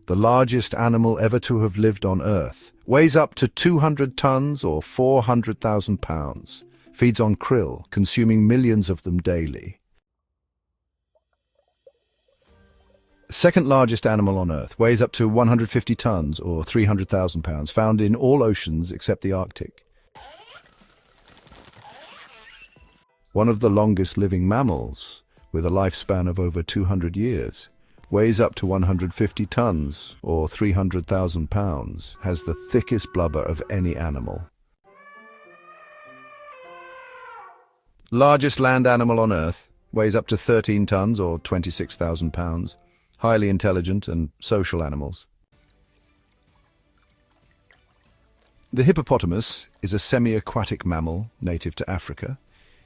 The largest animal ever to have lived on Earth. Weighs up to 200 tons or 400,000 pounds. Feeds on krill, consuming millions of them daily. Second largest animal on Earth. Weighs up to 150 tons or 300,000 pounds. Found in all oceans except the Arctic. One of the longest living mammals, with a lifespan of over 200 years. Weighs up to 150 tons, or 300,000 pounds, has the thickest blubber of any animal. Largest land animal on Earth, weighs up to 13 tons, or 26,000 pounds, highly intelligent and social animals. The hippopotamus is a semi-aquatic mammal native to Africa.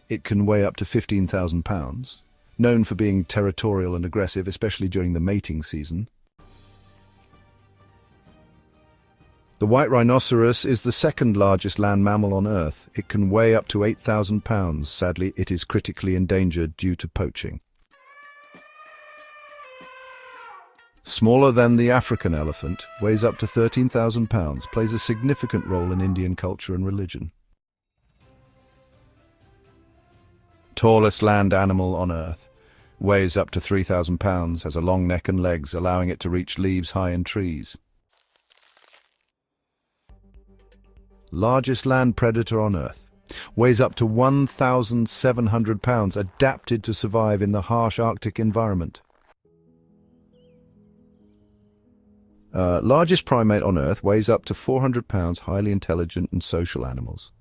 It can weigh up to 15,000 pounds. Known for being territorial and aggressive, especially during the mating season. The white rhinoceros is the second largest land mammal on Earth. It can weigh up to 8,000 pounds. Sadly, it is critically endangered due to poaching. Smaller than the African elephant, weighs up to 13,000 pounds, plays a significant role in Indian culture and religion. Tallest land animal on Earth. Weighs up to 3,000 pounds, has a long neck and legs, allowing it to reach leaves high in trees. Largest land predator on Earth. Weighs up to 1,700 pounds, adapted to survive in the harsh Arctic environment. Largest primate on Earth, weighs up to 400 pounds, highly intelligent and social animals.